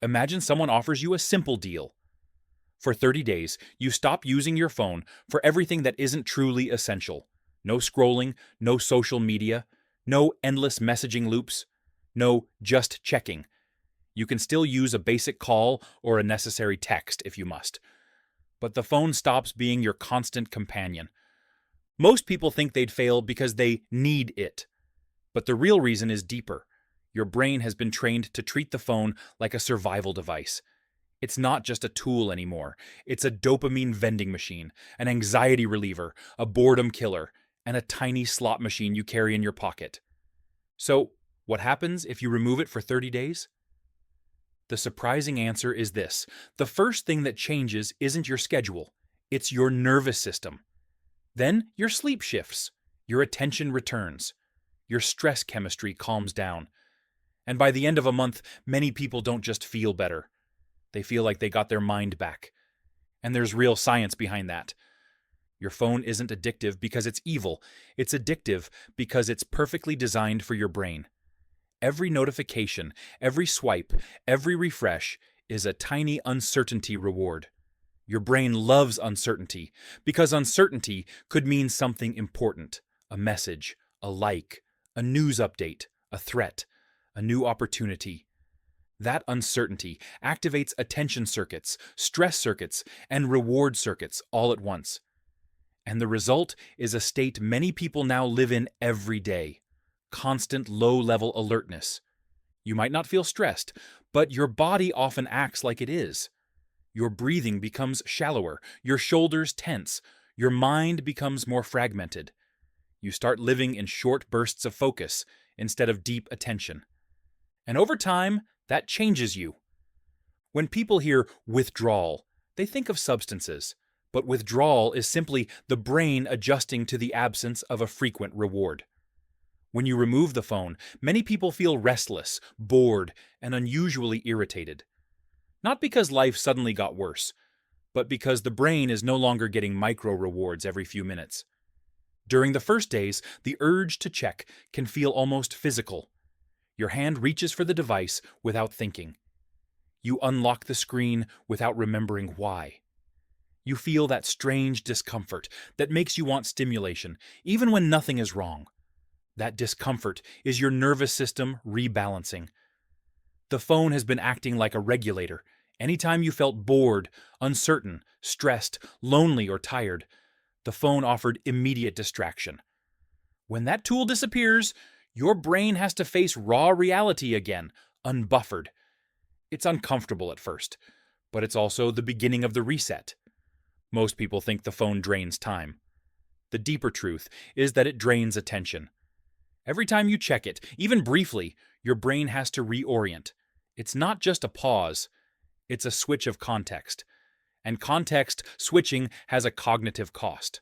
Imagine someone offers you a simple deal. For 30 days, you stop using your phone for everything that isn't truly essential. No scrolling, no social media, no endless messaging loops, no just checking. You can still use a basic call or a necessary text if you must. But the phone stops being your constant companion. Most people think they'd fail because they need it. But the real reason is deeper. Your brain has been trained to treat the phone like a survival device. It's not just a tool anymore. It's a dopamine vending machine, an anxiety reliever, a boredom killer, and a tiny slot machine you carry in your pocket. So, what happens if you remove it for 30 days? The surprising answer is this. The first thing that changes isn't your schedule, it's your nervous system. Then your sleep shifts, your attention returns, your stress chemistry calms down. And by the end of a month, many people don't just feel better. They feel like they got their mind back. And there's real science behind that. Your phone isn't addictive because it's evil. It's addictive because it's perfectly designed for your brain. Every notification, every swipe, every refresh is a tiny uncertainty reward. Your brain loves uncertainty because uncertainty could mean something important, a message, a like, a news update, a threat, a new opportunity. That uncertainty activates attention circuits, stress circuits, and reward circuits all at once. And the result is a state many people now live in every day. Constant low-level alertness. You might not feel stressed, but your body often acts like it is. Your breathing becomes shallower, your shoulders tense, your mind becomes more fragmented. You start living in short bursts of focus instead of deep attention. And over time, that changes you. When people hear withdrawal, they think of substances, but withdrawal is simply the brain adjusting to the absence of a frequent reward. When you remove the phone, many people feel restless, bored, and unusually irritated. Not because life suddenly got worse, but because the brain is no longer getting micro rewards every few minutes. During the first days, the urge to check can feel almost physical. Your hand reaches for the device without thinking. You unlock the screen without remembering why. You feel that strange discomfort that makes you want stimulation, even when nothing is wrong. That discomfort is your nervous system rebalancing. The phone has been acting like a regulator. Anytime you felt bored, uncertain, stressed, lonely, or tired, the phone offered immediate distraction. When that tool disappears, your brain has to face raw reality again, unbuffered. It's uncomfortable at first, but it's also the beginning of the reset. Most people think the phone drains time. The deeper truth is that it drains attention. Every time you check it, even briefly, your brain has to reorient. It's not just a pause, it's a switch of context. And context switching has a cognitive cost.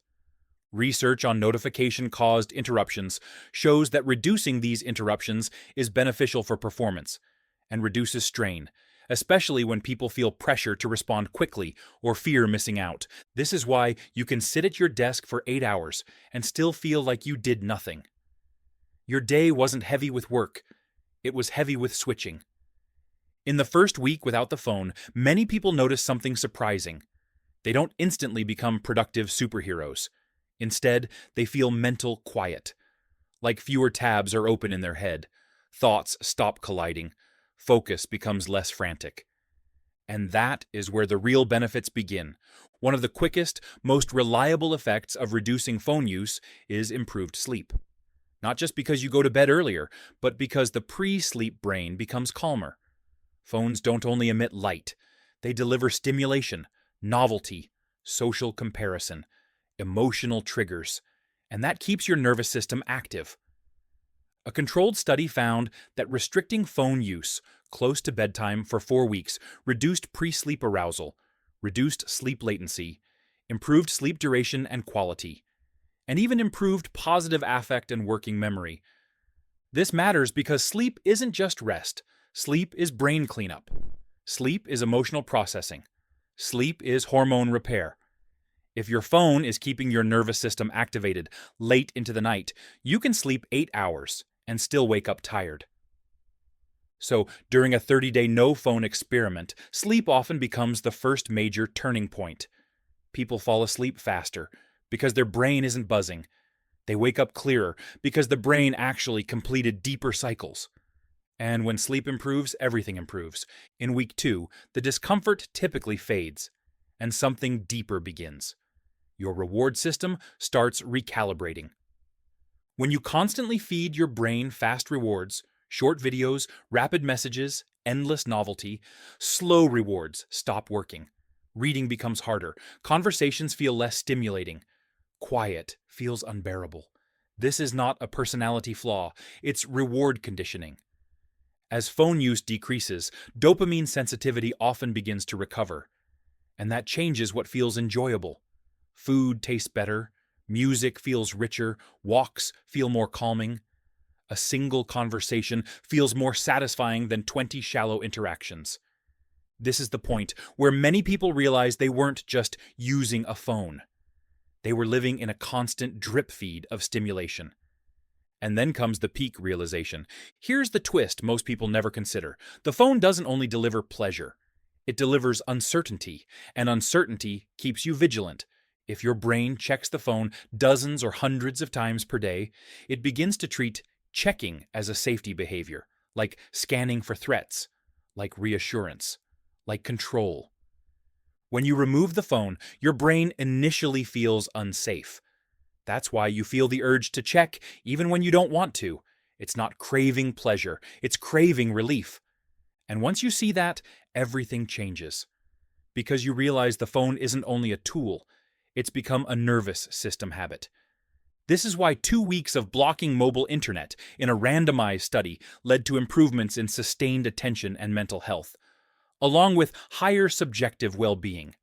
Research on notification-caused interruptions shows that reducing these interruptions is beneficial for performance and reduces strain, especially when people feel pressure to respond quickly or fear missing out. This is why you can sit at your desk for 8 hours and still feel like you did nothing. Your day wasn't heavy with work, it was heavy with switching. In the first week without the phone, many people notice something surprising. They don't instantly become productive superheroes. Instead, they feel mental quiet. Like fewer tabs are open in their head. Thoughts stop colliding. Focus becomes less frantic. And that is where the real benefits begin. One of the quickest, most reliable effects of reducing phone use is improved sleep. Not just because you go to bed earlier, but because the pre-sleep brain becomes calmer. Phones don't only emit light, they deliver stimulation, novelty, social comparison, emotional triggers, and that keeps your nervous system active. A controlled study found that restricting phone use close to bedtime for 4 weeks reduced pre-sleep arousal, reduced sleep latency, improved sleep duration and quality, and even improved positive affect and working memory. This matters because sleep isn't just rest. Sleep is brain cleanup. Sleep is emotional processing. Sleep is hormone repair. If your phone is keeping your nervous system activated late into the night, you can sleep 8 hours and still wake up tired. So, during a 30-day no-phone experiment, sleep often becomes the first major turning point. People fall asleep faster because their brain isn't buzzing. They wake up clearer because the brain actually completed deeper cycles. And when sleep improves, everything improves. In week 2, the discomfort typically fades, and something deeper begins. Your reward system starts recalibrating. When you constantly feed your brain fast rewards, short videos, rapid messages, endless novelty, slow rewards stop working. Reading becomes harder. Conversations feel less stimulating. Quiet feels unbearable. This is not a personality flaw, it's reward conditioning. As phone use decreases, dopamine sensitivity often begins to recover, and that changes what feels enjoyable. Food tastes better, music feels richer, walks feel more calming. A single conversation feels more satisfying than 20 shallow interactions. This is the point where many people realize they weren't just using a phone. They were living in a constant drip feed of stimulation. And then comes the peak realization. Here's the twist most people never consider. The phone doesn't only deliver pleasure, it delivers uncertainty, and uncertainty keeps you vigilant. If your brain checks the phone dozens or hundreds of times per day, it begins to treat checking as a safety behavior, like scanning for threats, like reassurance, like control. When you remove the phone, your brain initially feels unsafe. That's why you feel the urge to check even when you don't want to. It's not craving pleasure, it's craving relief. And once you see that, everything changes. Because you realize the phone isn't only a tool, it's become a nervous system habit. This is why 2 weeks of blocking mobile internet in a randomized study led to improvements in sustained attention and mental health, along with higher subjective well-being.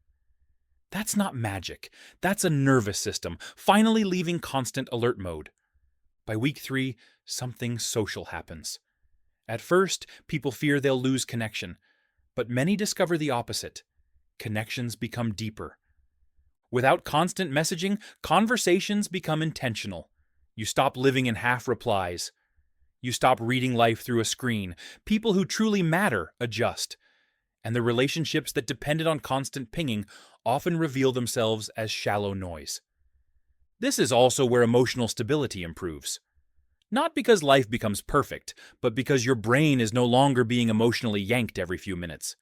That's not magic. That's a nervous system finally leaving constant alert mode. By week 3, something social happens. At first, people fear they'll lose connection, but many discover the opposite. Connections become deeper. Without constant messaging, conversations become intentional. You stop living in half replies. You stop reading life through a screen. People who truly matter adjust. And the relationships that depended on constant pinging often reveal themselves as shallow noise. This is also where emotional stability improves. Not because life becomes perfect, but because your brain is no longer being emotionally yanked every few minutes.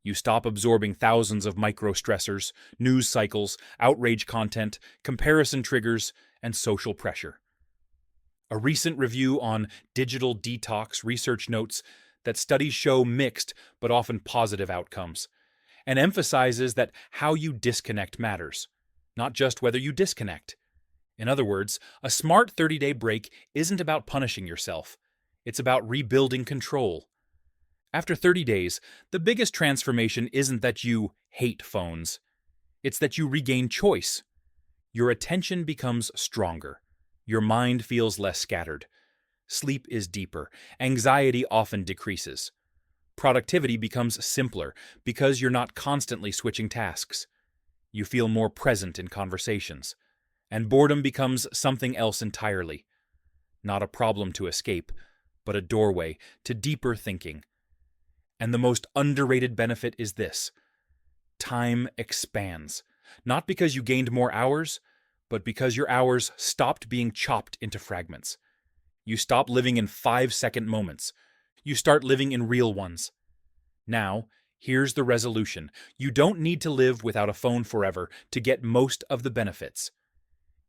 You stop absorbing thousands of micro-stressors, news cycles, outrage content, comparison triggers, and social pressure. A recent review on digital detox research notes that studies show mixed but often positive outcomes, and emphasizes that how you disconnect matters, not just whether you disconnect. In other words, a smart 30-day break isn't about punishing yourself. It's about rebuilding control. After 30 days, the biggest transformation isn't that you hate phones. It's that you regain choice. Your attention becomes stronger. Your mind feels less scattered. Sleep is deeper. Anxiety often decreases. Productivity becomes simpler because you're not constantly switching tasks. You feel more present in conversations. And boredom becomes something else entirely. Not a problem to escape, but a doorway to deeper thinking. And the most underrated benefit is this: time expands. Not because you gained more hours, but because your hours stopped being chopped into fragments. You stop living in 5-second moments. You start living in real ones. Now, here's the resolution. You don't need to live without a phone forever to get most of the benefits.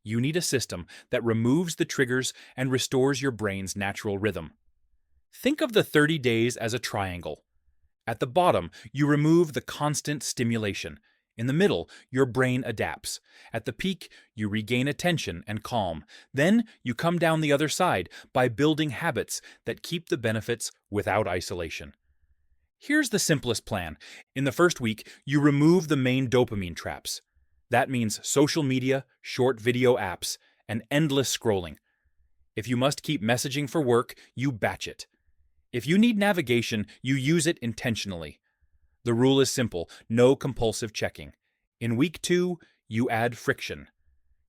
You need a system that removes the triggers and restores your brain's natural rhythm. Think of the 30 days as a triangle. At the bottom, you remove the constant stimulation. In the middle, your brain adapts. At the peak, you regain attention and calm. Then, you come down the other side by building habits that keep the benefits without isolation. Here's the simplest plan. In the first week, you remove the main dopamine traps. That means social media, short video apps, and endless scrolling. If you must keep messaging for work, you batch it. If you need navigation, you use it intentionally. The rule is simple: no compulsive checking. In week 2, you add friction.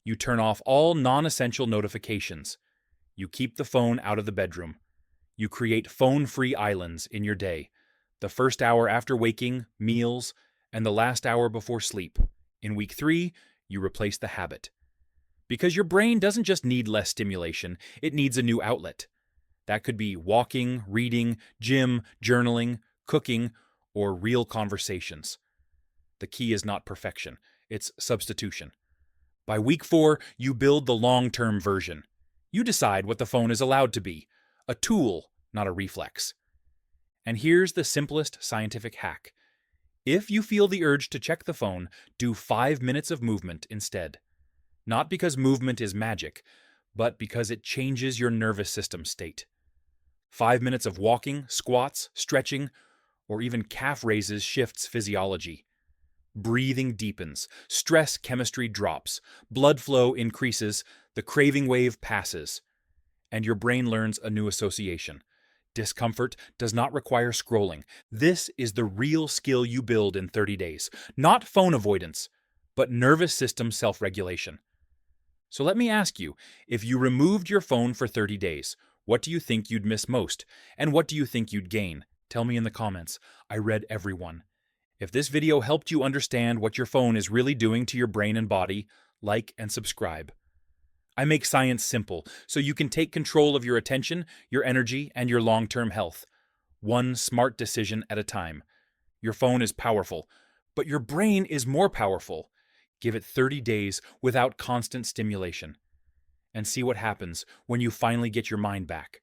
You turn off all non-essential notifications. You keep the phone out of the bedroom. You create phone-free islands in your day. The first hour after waking, meals, and the last hour before sleep. In week 3, you replace the habit. Because your brain doesn't just need less stimulation, it needs a new outlet. That could be walking, reading, gym, journaling, cooking, or real conversations. The key is not perfection, it's substitution. By week 4, you build the long-term version. You decide what the phone is allowed to be, a tool, not a reflex. And here's the simplest scientific hack. If you feel the urge to check the phone, do 5 minutes of movement instead. Not because movement is magic, but because it changes your nervous system state. 5 minutes of walking, squats, stretching, or even calf raises shifts physiology. Breathing deepens, stress chemistry drops, blood flow increases, the craving wave passes, and your brain learns a new association. Discomfort does not require scrolling. This is the real skill you build in 30 days. Not phone avoidance, but nervous system self-regulation. So let me ask you, if you removed your phone for 30 days, what do you think you'd miss most? And what do you think you'd gain? Tell me in the comments. I read every one. If this video helped you understand what your phone is really doing to your brain and body, like and subscribe. I make science simple, so you can take control of your attention, your energy, and your long-term health. One smart decision at a time. Your phone is powerful, but your brain is more powerful. Give it 30 days without constant stimulation. And see what happens when you finally get your mind back.